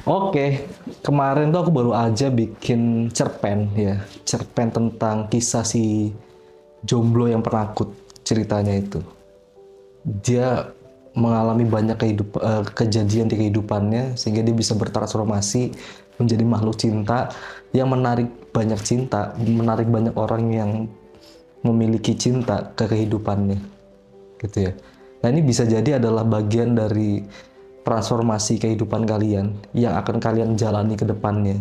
Oke, kemarin tuh aku baru aja bikin cerpen ya, cerpen tentang kisah si jomblo yang penakut ceritanya itu. Dia mengalami banyak kejadian di kehidupannya sehingga dia bisa bertransformasi menjadi makhluk cinta yang menarik banyak cinta, menarik banyak orang yang memiliki cinta ke kehidupannya, gitu ya. Nah, ini bisa jadi adalah bagian dari transformasi kehidupan kalian yang akan kalian jalani ke depannya,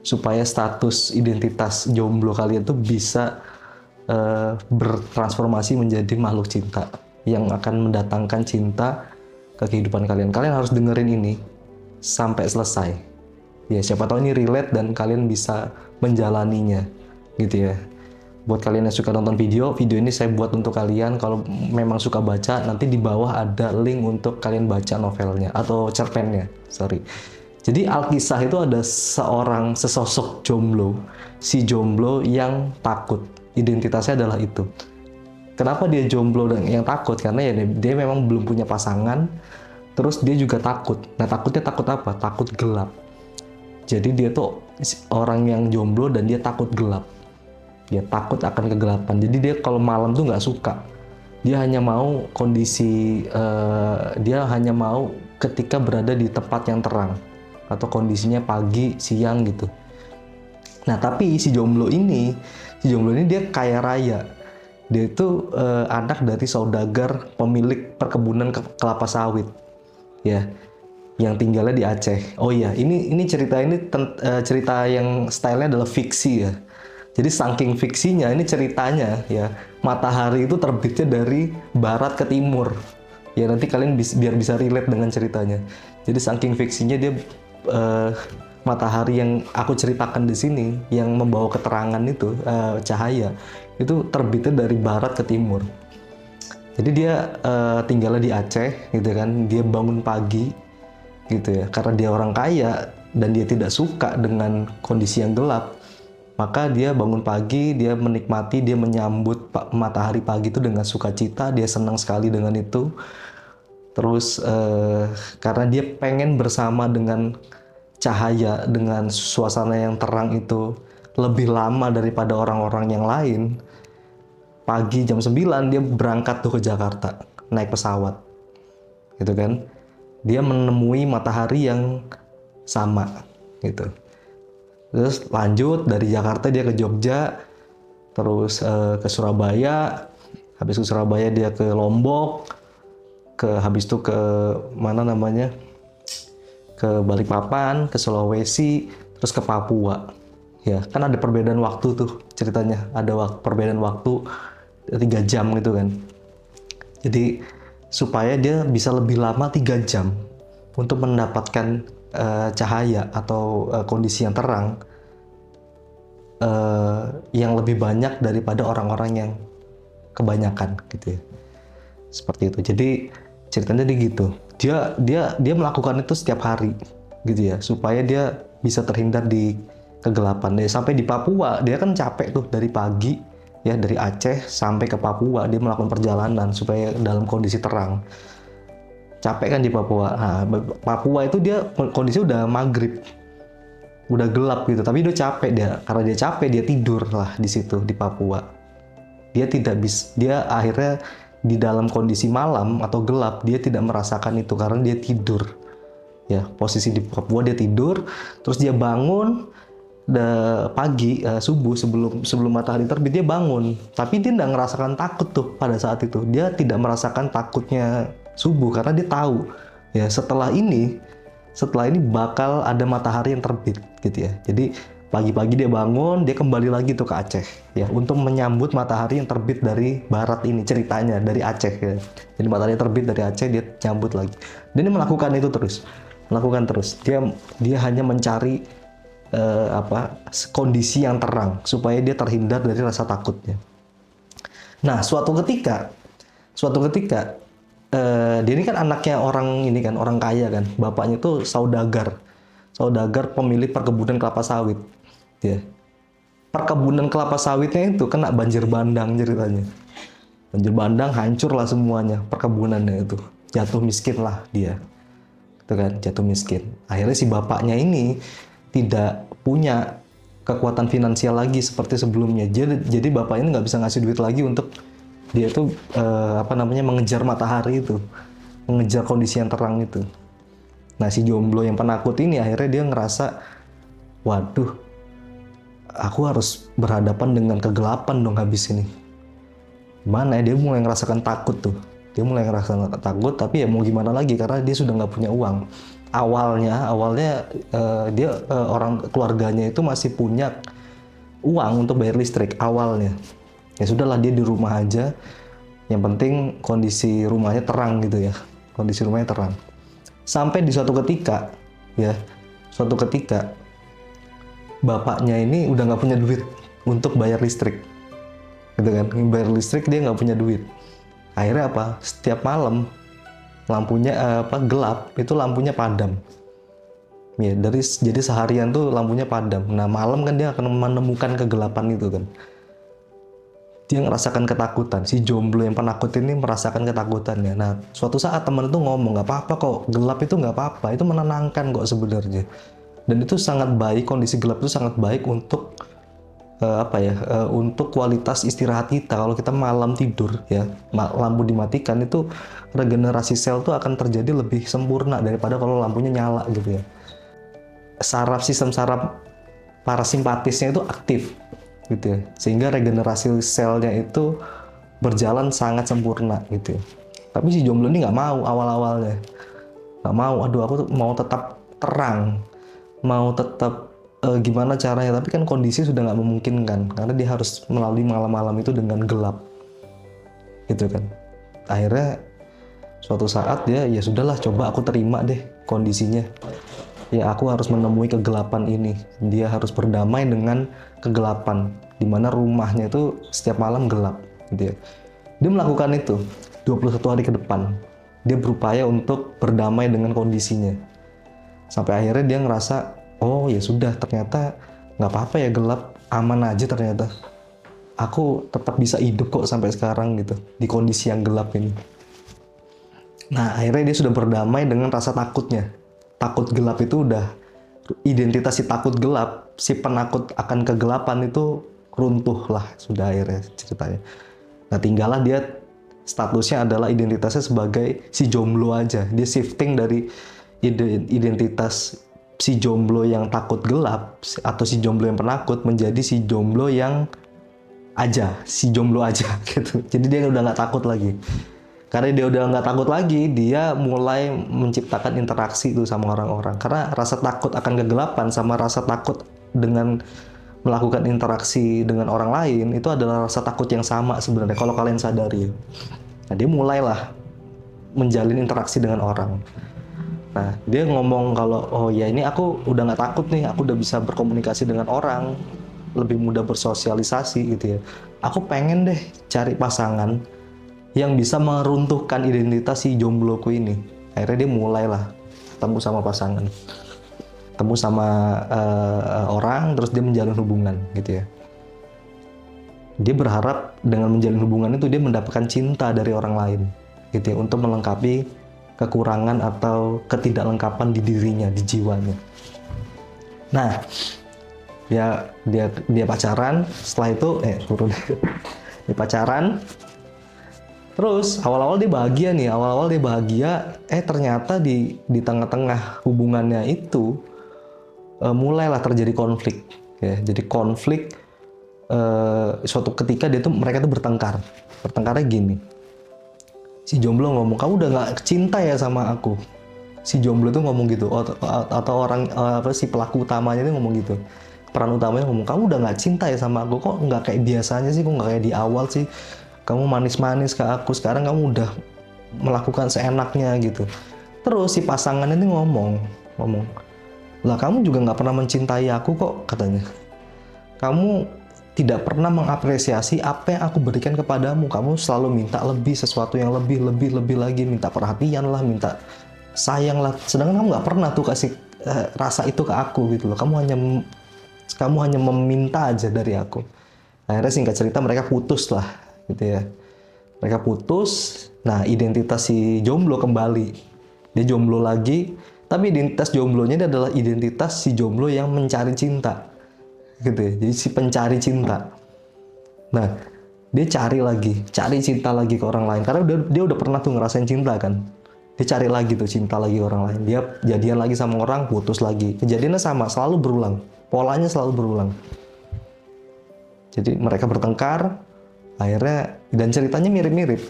supaya status identitas jomblo kalian tuh bisa bertransformasi menjadi makhluk cinta yang akan mendatangkan cinta ke kehidupan kalian. Kalian harus dengerin ini sampai selesai. Ya, siapa tahu ini relate dan kalian bisa menjalaninya, gitu ya. Buat kalian yang suka nonton video ini saya buat untuk kalian. Kalau memang suka baca, nanti di bawah ada link untuk kalian baca novelnya atau cerpennya, sorry. Jadi Alkisah itu ada sesosok jomblo, si jomblo yang takut. Identitasnya adalah itu. Kenapa dia jomblo dan yang takut? Karena ya dia memang belum punya pasangan, terus dia juga takut. Nah, takutnya takut apa? Takut gelap. Jadi dia tuh orang yang jomblo dan dia takut gelap. Dia takut akan kegelapan. Jadi dia kalau malam tuh nggak suka. Dia hanya mau dia hanya mau ketika berada di tempat yang terang atau kondisinya pagi, siang gitu. Nah, tapi si jomblo ini dia kaya raya. Dia itu anak dari saudagar pemilik perkebunan kelapa sawit, ya, yang tinggalnya di Aceh. Oh iya, ini cerita yang stylenya adalah fiksi ya. Jadi saking fiksinya, ini ceritanya ya, matahari itu terbitnya dari barat ke timur. Ya nanti kalian biar bisa relate dengan ceritanya. Jadi saking fiksinya dia eh, matahari yang aku ceritakan di sini yang membawa keterangan itu cahaya itu terbitnya dari barat ke timur. Jadi dia tinggalnya di Aceh gitu kan. Dia bangun pagi gitu ya. Karena dia orang kaya dan dia tidak suka dengan kondisi yang gelap, maka dia bangun pagi, dia menikmati, dia menyambut matahari pagi itu dengan sukacita, dia senang sekali dengan itu. Terus karena dia pengen bersama dengan cahaya, dengan suasana yang terang itu lebih lama daripada orang-orang yang lain, pagi jam 9 dia berangkat tuh ke Jakarta, naik pesawat. Gitu kan. Dia menemui matahari yang sama gitu. Terus lanjut dari Jakarta dia ke Jogja, terus ke Surabaya, habis ke Surabaya dia ke Lombok, habis itu ke mana namanya, ke Balikpapan, ke Sulawesi, terus ke Papua. Ya kan ada perbedaan waktu tuh ceritanya, ada perbedaan waktu 3 jam gitu kan. Jadi supaya dia bisa lebih lama 3 jam untuk mendapatkan cahaya atau kondisi yang terang yang lebih banyak daripada orang-orang yang kebanyakan gitu ya. Seperti itu. Jadi ceritanya dia gitu. Dia melakukan itu setiap hari gitu ya, supaya dia bisa terhindar di kegelapan. Dia sampai di Papua, dia kan capek tuh dari pagi ya, dari Aceh sampai ke Papua dia melakukan perjalanan supaya dalam kondisi terang. Capek kan di Papua. Nah, Papua itu dia kondisi udah maghrib, udah gelap gitu, tapi dia capek, karena dia capek dia tidur lah di situ di Papua. Dia akhirnya di dalam kondisi malam atau gelap dia tidak merasakan itu karena dia tidur ya. Posisi di Papua dia tidur, terus dia bangun pagi, subuh, sebelum matahari terbit dia bangun, tapi dia tidak merasakan takut tuh pada saat itu. Dia tidak merasakan takutnya subuh karena dia tahu ya setelah ini bakal ada matahari yang terbit gitu ya. Jadi pagi-pagi dia bangun, dia kembali lagi tuh ke Aceh ya untuk menyambut matahari yang terbit dari barat. Ini ceritanya dari Aceh ya. Jadi matahari terbit dari Aceh, dia nyambut lagi. Dan dia melakukan itu terus. Dia hanya mencari kondisi yang terang supaya dia terhindar dari rasa takutnya. Nah, suatu ketika dia ini kan anaknya orang kaya kan. Bapaknya tuh saudagar pemilik perkebunan kelapa sawit. Ya. Perkebunan kelapa sawitnya itu kena banjir bandang ceritanya. Banjir bandang hancur lah semuanya perkebunannya itu. Jatuh miskin lah dia. itu kan, jatuh miskin. Akhirnya si bapaknya ini tidak punya kekuatan finansial lagi seperti sebelumnya. Jadi bapak ini nggak bisa ngasih duit lagi untuk dia tuh mengejar matahari itu, mengejar kondisi yang terang itu. Nah si jomblo yang penakut ini akhirnya dia ngerasa, waduh, aku harus berhadapan dengan kegelapan dong habis ini. Gimana ya, dia mulai ngerasakan takut tuh. Dia mulai ngerasakan takut, tapi ya mau gimana lagi karena dia sudah nggak punya uang. Awalnya orang keluarganya itu masih punya uang untuk bayar listrik awalnya. Ya sudahlah, dia di rumah aja. Yang penting kondisi rumahnya terang gitu ya. Kondisi rumahnya terang. Sampai di suatu ketika bapaknya ini udah nggak punya duit untuk bayar listrik, gitu kan? Bayar listrik dia nggak punya duit. Akhirnya apa? Setiap malam lampunya gelap, itu lampunya padam. Ya, jadi seharian tuh lampunya padam. Nah malam kan dia akan menemukan kegelapan itu kan. Dia ngerasakan ketakutan. Si jomblo yang penakut ini merasakan ketakutannya. Nah, suatu saat teman itu ngomong, nggak apa-apa kok, gelap itu nggak apa-apa, itu menenangkan kok sebenarnya. Dan itu sangat baik, kondisi gelap itu sangat baik untuk untuk kualitas istirahat kita. Kalau kita malam tidur ya, lampu dimatikan, itu regenerasi sel tuh akan terjadi lebih sempurna daripada kalau lampunya nyala gitu ya. Sistem saraf parasimpatisnya itu aktif gitu ya, sehingga regenerasi selnya itu berjalan sangat sempurna gitu ya. Tapi si jomblo ini nggak mau awal-awalnya, nggak mau. Aduh, aku tuh mau tetap terang, mau tetap gimana caranya, tapi kan kondisi sudah nggak memungkinkan karena dia harus melalui malam-malam itu dengan gelap gitu kan. Akhirnya suatu saat dia, ya sudahlah, coba aku terima deh kondisinya. Ya aku harus menemui kegelapan ini. Dia harus berdamai dengan kegelapan, dimana rumahnya itu setiap malam gelap gitu ya. Dia melakukan itu 21 hari ke depan. Dia berupaya untuk berdamai dengan kondisinya. Sampai akhirnya dia ngerasa, oh ya sudah, ternyata nggak apa-apa ya, gelap, aman aja ternyata. Aku tetap bisa hidup kok sampai sekarang gitu, di kondisi yang gelap ini. Nah akhirnya dia sudah berdamai dengan rasa takutnya. Takut gelap itu udah, identitas si takut gelap, si penakut akan kegelapan itu runtuh lah sudah akhirnya ceritanya. Nah tinggallah dia, statusnya adalah identitasnya sebagai si jomblo aja. Dia shifting dari identitas si jomblo yang takut gelap atau si jomblo yang penakut menjadi si jomblo yang si jomblo aja gitu. Jadi dia udah nggak takut lagi. Karena dia udah nggak takut lagi, dia mulai menciptakan interaksi itu sama orang-orang. Karena rasa takut akan kegelapan sama rasa takut dengan melakukan interaksi dengan orang lain itu adalah rasa takut yang sama sebenarnya kalau kalian sadari. Nah dia mulailah menjalin interaksi dengan orang. Nah dia ngomong kalau, oh ya ini aku udah nggak takut nih, aku udah bisa berkomunikasi dengan orang, lebih mudah bersosialisasi gitu ya. Aku pengen deh cari pasangan yang bisa meruntuhkan identitas si jombloku ini. Akhirnya dia mulailah ketemu sama pasangan, ketemu sama orang, terus dia menjalin hubungan gitu ya. Dia berharap dengan menjalin hubungan itu dia mendapatkan cinta dari orang lain gitu ya, untuk melengkapi kekurangan atau ketidaklengkapan di dirinya, di jiwanya. Nah dia pacaran. Setelah itu dia pacaran. Terus awal-awal dia bahagia nih, ternyata di tengah-tengah hubungannya itu mulailah terjadi konflik. Ya, jadi konflik suatu ketika mereka tuh bertengkar. Bertengkarnya gini, si jomblo ngomong, kamu udah nggak cinta ya sama aku. Si jomblo tuh ngomong gitu, atau si pelaku utamanya tuh ngomong gitu. Peran utamanya ngomong, kamu udah nggak cinta ya sama aku, kok nggak kayak biasanya sih, kok nggak kayak di awal sih. Kamu manis-manis ke aku, sekarang kamu udah melakukan seenaknya gitu. Terus si pasangan ini ngomong, lah kamu juga nggak pernah mencintai aku kok, katanya. Kamu tidak pernah mengapresiasi apa yang aku berikan kepadamu. Kamu selalu minta lebih, sesuatu yang lebih lagi, minta perhatian lah, minta sayang lah. Sedangkan kamu nggak pernah tuh kasih rasa itu ke aku gitu loh. Kamu hanya meminta aja dari aku. Akhirnya singkat cerita mereka putus lah gitu ya. Mereka putus. Nah identitas si jomblo kembali. Dia jomblo lagi, Tapi identitas jomblonya ini adalah identitas si jomblo yang mencari cinta, gitu ya. Jadi si pencari cinta. Nah, dia cari cinta lagi ke orang lain. Karena dia udah pernah tuh ngerasain cinta kan. Dia cari lagi tuh cinta lagi ke orang lain. Dia jadian lagi sama orang, putus lagi. Kejadiannya sama, selalu berulang. Polanya selalu berulang. Jadi mereka bertengkar, akhirnya, dan ceritanya mirip-mirip.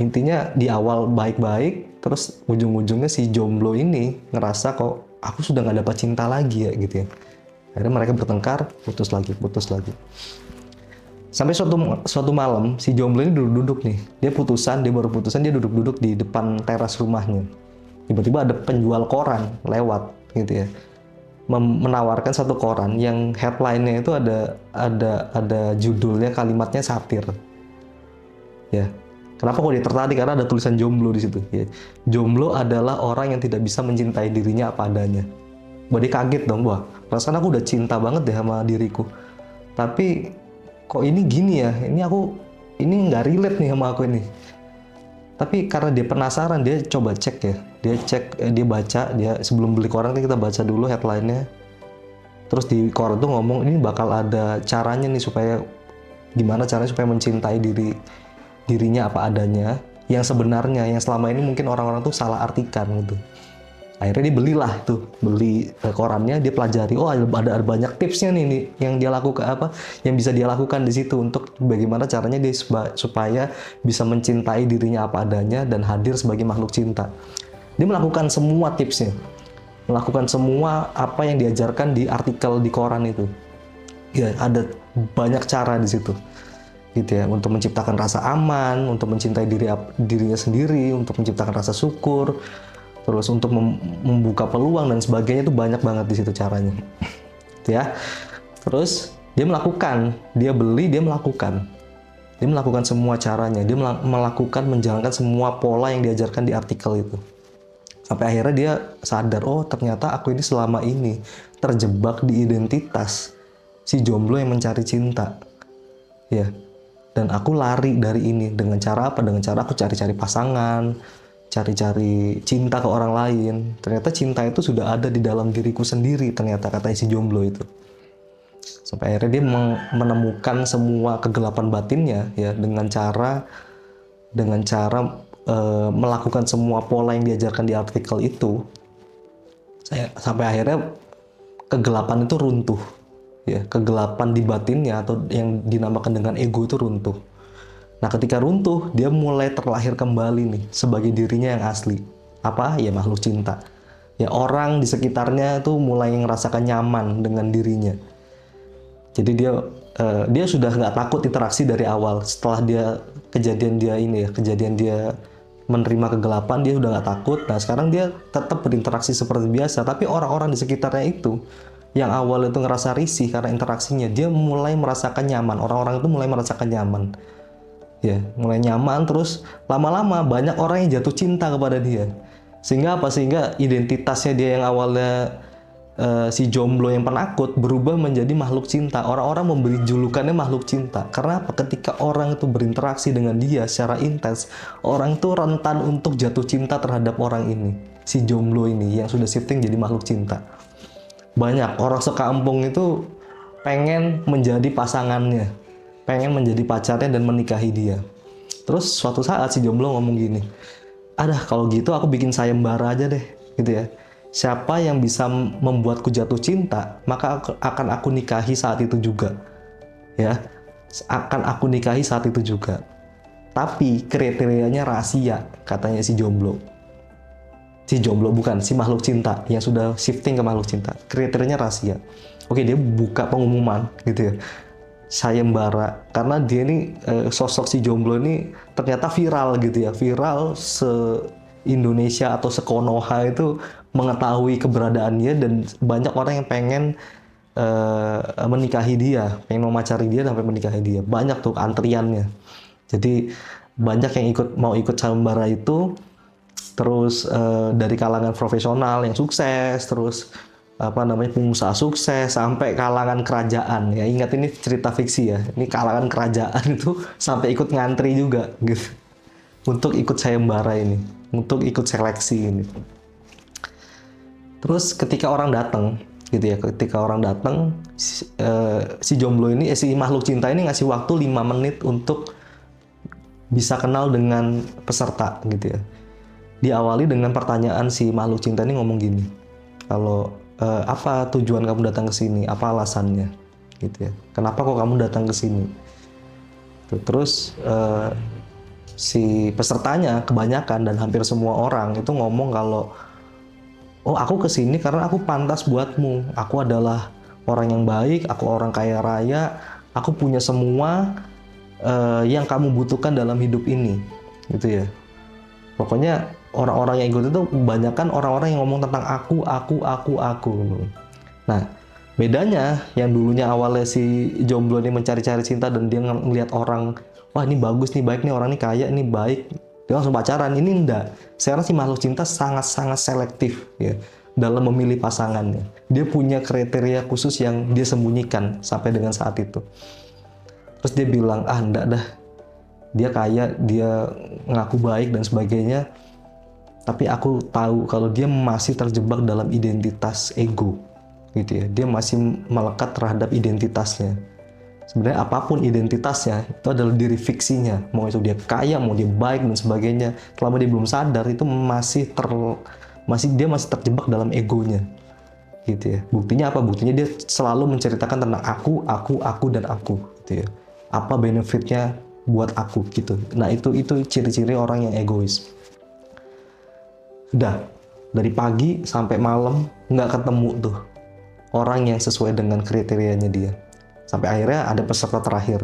Intinya di awal baik-baik, terus ujung-ujungnya si jomblo ini ngerasa kok aku sudah gak dapat cinta lagi ya gitu ya. Akhirnya mereka bertengkar, putus lagi. Sampai suatu malam si jomblo ini duduk-duduk nih. Dia baru putusan, dia duduk-duduk di depan teras rumahnya. Tiba-tiba ada penjual koran lewat gitu ya. Menawarkan satu koran yang headline-nya itu ada judulnya, kalimatnya satir. Ya. Kenapa kok dia tertarik? Karena ada tulisan jomblo di situ. Ya. Jomblo adalah orang yang tidak bisa mencintai dirinya apa adanya. Dia kaget dong, wah, perasaan aku udah cinta banget deh sama diriku. Tapi kok ini gini ya? Ini nggak relate nih sama aku ini. Tapi karena dia penasaran, dia coba cek ya. Dia baca, sebelum beli koran kita baca dulu headline-nya. Terus di koran tuh ngomong ini bakal ada caranya nih gimana caranya supaya mencintai dirinya apa adanya, yang sebenarnya, yang selama ini mungkin orang-orang tuh salah artikan gitu. Akhirnya dia beli korannya, dia pelajari, oh ada banyak tipsnya nih yang dia lakukan, yang bisa dia lakukan di situ untuk bagaimana caranya dia supaya bisa mencintai dirinya apa adanya dan hadir sebagai makhluk cinta. Dia melakukan semua tipsnya, melakukan semua apa yang diajarkan di artikel di koran itu. Ya, ada banyak cara di situ. Gitu ya, untuk menciptakan rasa aman, untuk mencintai dirinya sendiri, untuk menciptakan rasa syukur, terus untuk membuka peluang dan sebagainya, itu banyak banget di situ caranya. Gitu ya. Terus dia melakukan semua caranya, dia menjalankan semua pola yang diajarkan di artikel itu. Sampai akhirnya dia sadar, oh ternyata aku ini selama ini terjebak di identitas si jomblo yang mencari cinta. Ya. Dan aku lari dari ini dengan cara apa? Dengan cara aku cari-cari pasangan, cari-cari cinta ke orang lain. Ternyata cinta itu sudah ada di dalam diriku sendiri, ternyata, katanya si jomblo itu. Sampai akhirnya dia menemukan semua kegelapan batinnya ya dengan cara melakukan semua pola yang diajarkan di artikel itu. Sampai akhirnya kegelapan itu runtuh. Ya, kegelapan di batinnya atau yang dinamakan dengan ego itu runtuh. Nah, ketika runtuh, dia mulai terlahir kembali nih sebagai dirinya yang asli. Apa? Ya makhluk cinta. Ya, orang di sekitarnya tuh mulai ngerasakan nyaman dengan dirinya. Jadi dia sudah nggak takut interaksi dari awal. Setelah kejadian dia menerima kegelapan, dia udah nggak takut. Nah, sekarang dia tetap berinteraksi seperti biasa, tapi orang-orang di sekitarnya itu yang awal itu ngerasa risih karena interaksinya, dia mulai merasakan nyaman. Orang-orang itu mulai merasakan nyaman. Ya, mulai nyaman, terus lama-lama banyak orang yang jatuh cinta kepada dia. Sehingga identitasnya dia yang awalnya si jomblo yang penakut berubah menjadi makhluk cinta. Orang-orang memberi julukannya makhluk cinta. Karena apa? Ketika orang itu berinteraksi dengan dia secara intens, orang itu rentan untuk jatuh cinta terhadap orang ini. Si jomblo ini yang sudah shifting jadi makhluk cinta. Banyak orang sekampung itu pengen menjadi pasangannya, pengen menjadi pacarnya dan menikahi dia. Terus suatu saat si jomblo ngomong gini, kalau gitu aku bikin sayembara aja deh, gitu ya. Siapa yang bisa membuatku jatuh cinta, maka akan aku nikahi saat itu juga. Ya, akan aku nikahi saat itu juga. Tapi kriterianya rahasia, katanya si jomblo. Si makhluk cinta yang sudah shifting ke makhluk cinta. Kriterianya rahasia. Oke, dia buka pengumuman gitu ya. Sayembara, karena dia ini sosok si jomblo ini ternyata viral gitu ya. Viral se-Indonesia atau se-Konoha itu mengetahui keberadaannya, dan banyak orang yang pengen menikahi dia, pengen memacari dia sampai menikahi dia. Banyak tuh antriannya. Jadi banyak yang mau ikut sayembara itu. Terus dari kalangan profesional yang sukses, terus pengusaha sukses, sampai kalangan kerajaan. Ya, ingat ini cerita fiksi ya. Ini kalangan kerajaan itu sampai ikut ngantri juga gitu. Untuk ikut sayembara ini, untuk ikut seleksi ini. Terus ketika orang datang gitu ya, ketika orang datang si jomblo ini, si makhluk cinta ini ngasih waktu 5 menit untuk bisa kenal dengan peserta gitu ya. Diawali dengan pertanyaan, si makhluk cinta ini ngomong gini, kalau apa tujuan kamu datang ke sini, apa alasannya gitu ya, kenapa kok kamu datang ke sini. Terus si pesertanya kebanyakan dan hampir semua orang itu ngomong kalau, oh aku kesini karena aku pantas buatmu, aku adalah orang yang baik, aku orang kaya raya, aku punya semua yang kamu butuhkan dalam hidup ini gitu ya. Pokoknya orang-orang yang ikut itu kebanyakan orang-orang yang ngomong tentang aku. Nah, bedanya yang dulunya awalnya si jomblo ini mencari-cari cinta dan dia ngelihat orang, wah ini bagus nih, baik nih, orang ini kaya, ini baik, dia langsung pacaran. Ini enggak. Sekarang si makhluk cinta sangat-sangat selektif ya dalam memilih pasangannya. Dia punya kriteria khusus yang dia sembunyikan sampai dengan saat itu. Terus dia bilang, enggak dah, dia kaya, dia ngaku baik dan sebagainya, tapi aku tahu kalau dia masih terjebak dalam identitas ego gitu ya. Dia masih melekat terhadap identitasnya. Sebenarnya apapun identitasnya itu adalah diri fiksinya, mau itu dia kaya, mau dia baik dan sebagainya, selama dia belum sadar itu dia masih terjebak dalam egonya gitu ya. Buktinya apa? Buktinya dia selalu menceritakan tentang aku dan aku gitu ya. Apa benefitnya buat aku gitu. Nah itu ciri-ciri orang yang egois. Udah dari pagi sampai malam nggak ketemu tuh orang yang sesuai dengan kriterianya dia. Sampai akhirnya ada peserta terakhir.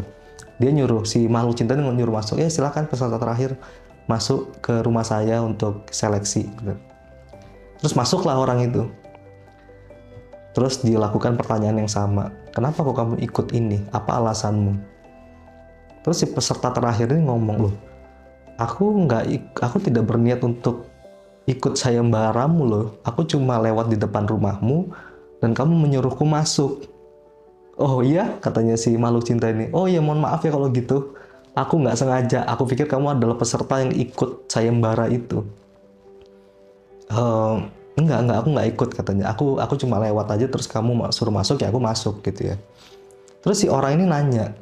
Dia nyuruh, si makhluk cinta nyuruh masuk, ya silakan peserta terakhir masuk ke rumah saya untuk seleksi gitu. Terus masuklah orang itu. Terus dilakukan pertanyaan yang sama, kenapa kok kamu ikut ini, apa alasanmu? Terus si peserta terakhir ini ngomong, loh, aku tidak berniat untuk ikut sayembaramu loh, aku cuma lewat di depan rumahmu dan kamu menyuruhku masuk. Oh iya, katanya si makhluk cinta ini, oh iya mohon maaf ya kalau gitu, aku nggak sengaja, aku pikir kamu adalah peserta yang ikut sayembara itu. Enggak, aku nggak ikut, katanya, aku cuma lewat aja, terus kamu suruh masuk ya aku masuk gitu ya. Terus si orang ini nanya,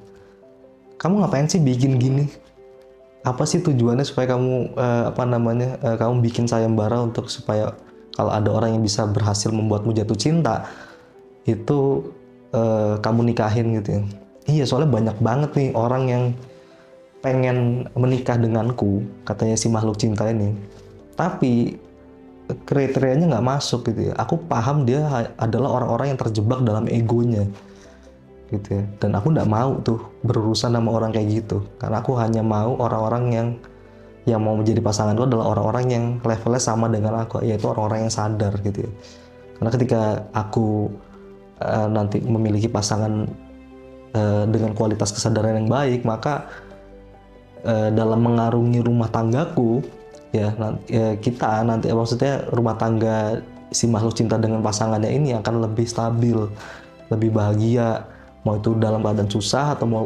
kamu ngapain sih bikin gini? Apa sih tujuannya supaya kamu kamu bikin sayembara untuk supaya kalau ada orang yang bisa berhasil membuatmu jatuh cinta itu kamu nikahin gitu ya. Iya, soalnya banyak banget nih orang yang pengen menikah denganku, katanya si makhluk cinta ini, tapi kriterianya nggak masuk gitu ya. Aku paham dia adalah orang-orang yang terjebak dalam egonya gitu ya, dan aku nggak mau tuh berurusan sama orang kayak gitu, karena aku hanya mau orang-orang yang mau menjadi pasangan itu adalah orang-orang yang levelnya sama dengan aku, yaitu orang-orang yang sadar gitu ya. Karena ketika aku nanti memiliki pasangan dengan kualitas kesadaran yang baik, maka dalam mengarungi rumah tanggaku ya, kita nanti maksudnya rumah tangga si makhluk cinta dengan pasangannya ini akan lebih stabil, lebih bahagia. Mau itu dalam keadaan susah atau mau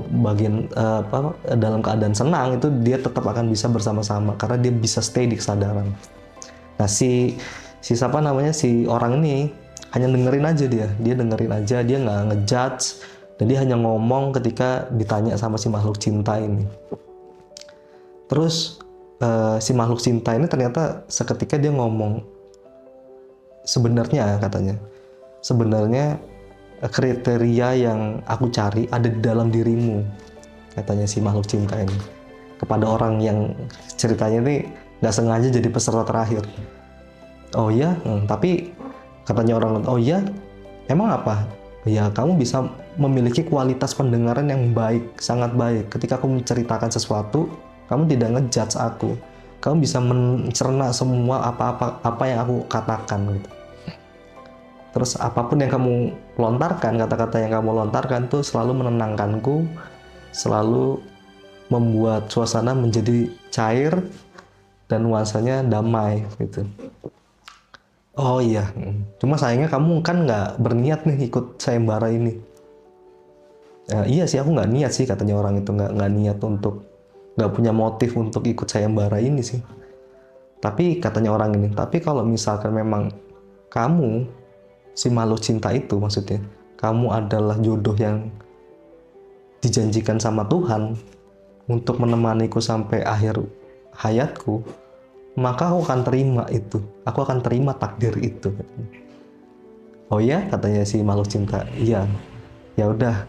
dalam keadaan senang, itu dia tetap akan bisa bersama-sama karena dia bisa stay di kesadaran. Nah si orang ini hanya dengerin aja, dia dengerin aja, dia nggak ngejudge, dan dia hanya ngomong ketika ditanya sama si makhluk cinta ini. Terus si makhluk cinta ini ternyata seketika dia ngomong, sebenarnya kriteria yang aku cari ada di dalam dirimu, katanya si makhluk cinta ini kepada orang yang ceritanya ini nggak sengaja jadi peserta terakhir. Oh iya, tapi katanya orang, oh iya, emang apa? Ya kamu bisa memiliki kualitas pendengaran yang baik, sangat baik. Ketika aku menceritakan sesuatu, kamu tidak ngejudge aku, kamu bisa mencerna semua apa yang aku katakan gitu. Terus apapun yang kamu lontarkan, kata-kata yang kamu lontarkan tuh selalu menenangkanku, selalu membuat suasana menjadi cair dan nuansanya damai gitu. Oh iya, cuma sayangnya kamu kan nggak berniat nih ikut sayembara ini. Iya sih, aku nggak niat sih, katanya orang itu, nggak niat untuk, nggak punya motif untuk ikut sayembara ini sih. Tapi katanya orang ini, tapi kalau misalkan memang kamu, si makhluk cinta itu maksudnya, kamu adalah jodoh yang dijanjikan sama Tuhan untuk menemaniku sampai akhir hayatku, maka aku akan terima itu. Aku akan terima takdir itu. Oh ya, katanya si makhluk cinta. Iya. Ya udah.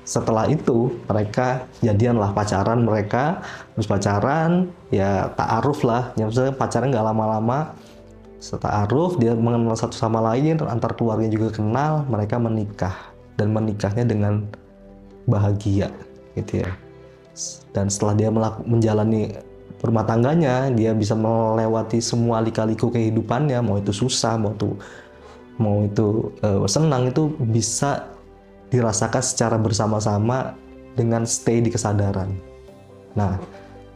Setelah itu mereka jadian lah, pacaran mereka, terus pacaran, ya ta'aruf lah. Ya maksudnya pacaran nggak lama-lama. Ta'aruf, dia mengenal satu sama lain, antar keluarga juga kenal, mereka menikah dan menikahnya dengan bahagia, gitu ya. Dan setelah dia menjalani rumah tangganya, dia bisa melewati semua lika-liku kehidupannya, mau itu susah, mau itu senang, itu bisa dirasakan secara bersama-sama dengan stay di kesadaran. Nah,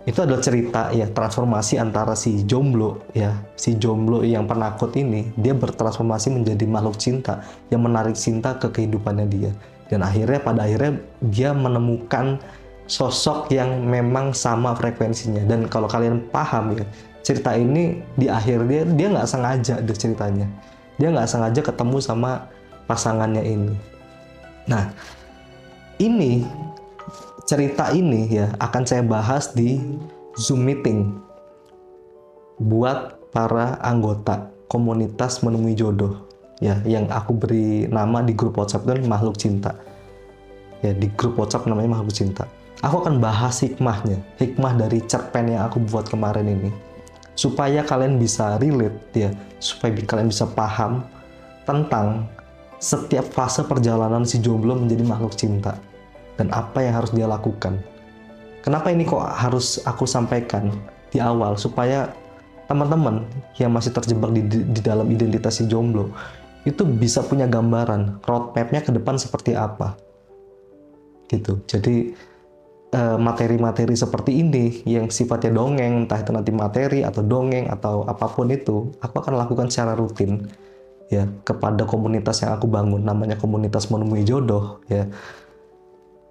itu adalah cerita ya transformasi antara si jomblo ya, si jomblo yang penakut ini, dia bertransformasi menjadi makhluk cinta yang menarik cinta ke kehidupannya dia. Dan pada akhirnya dia menemukan sosok yang memang sama frekuensinya. Dan kalau kalian paham ya, cerita ini di akhir dia nggak sengaja deh ceritanya. Dia nggak sengaja ketemu sama pasangannya ini. Nah, ini cerita ini ya akan saya bahas di Zoom meeting buat para anggota komunitas menemui jodoh ya, yang aku beri nama di grup WhatsApp itu makhluk cinta. Ya, di grup WhatsApp namanya makhluk cinta. Aku akan bahas hikmah dari cerpen yang aku buat kemarin ini, supaya kalian bisa relate ya, supaya kalian bisa paham tentang setiap fase perjalanan si jomblo menjadi makhluk cinta dan apa yang harus dia lakukan. Kenapa ini kok harus aku sampaikan di awal, supaya teman-teman yang masih terjebak di dalam identitas si jomblo itu bisa punya gambaran roadmap-nya ke depan seperti apa gitu. Jadi materi-materi seperti ini yang sifatnya dongeng, entah itu nanti materi atau dongeng atau apapun itu, aku akan lakukan secara rutin ya kepada komunitas yang aku bangun, namanya komunitas menemui jodoh ya,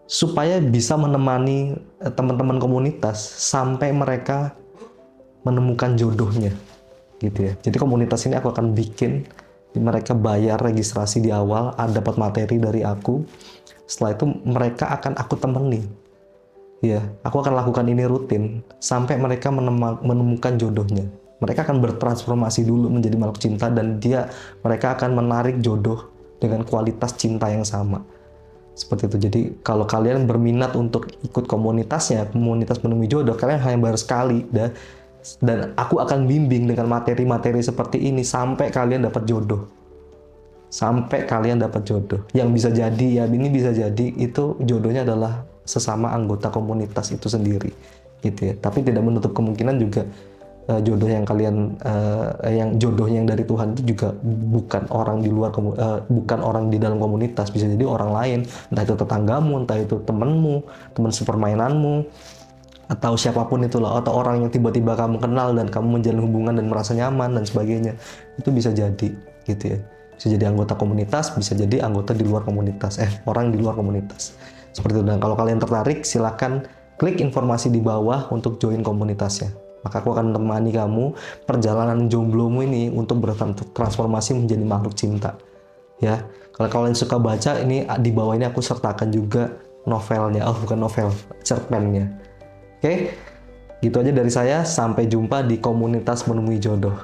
supaya bisa menemani teman-teman komunitas sampai mereka menemukan jodohnya gitu ya. Jadi komunitas ini aku akan bikin, mereka bayar registrasi di awal, dapat materi dari aku. Setelah itu mereka akan aku temani ya, aku akan lakukan ini rutin sampai mereka menemukan jodohnya. Mereka akan bertransformasi dulu menjadi makhluk cinta, dan mereka akan menarik jodoh dengan kualitas cinta yang sama. Seperti itu. Jadi kalau kalian berminat untuk ikut komunitasnya, komunitas menemui jodoh, kalian hanya bayar sekali dan aku akan bimbing dengan materi-materi seperti ini sampai kalian dapat jodoh. Sampai kalian dapat jodoh. Yang bisa jadi ya, ini bisa jadi itu jodohnya adalah sesama anggota komunitas itu sendiri gitu ya. Tapi tidak menutup kemungkinan juga jodoh yang jodohnya yang dari Tuhan itu juga bukan orang di luar bukan orang di dalam komunitas, bisa jadi orang lain, entah itu tetanggamu, entah itu temanmu, teman sepermainanmu, atau siapapun itulah, atau orang yang tiba-tiba kamu kenal dan kamu menjalin hubungan dan merasa nyaman dan sebagainya. Itu bisa jadi gitu ya. Bisa jadi anggota komunitas, bisa jadi anggota di luar komunitas, orang di luar komunitas. Seperti itu. Dan kalau kalian tertarik, silakan klik informasi di bawah untuk join komunitasnya. Maka aku akan menemani kamu perjalanan jomblomu ini untuk bertransformasi menjadi makhluk cinta. Ya, kalau kalian suka baca, ini di bawah ini aku sertakan juga novelnya. Oh, bukan novel, cerpennya. Oke, gitu aja dari saya. Sampai jumpa di komunitas menemui jodoh.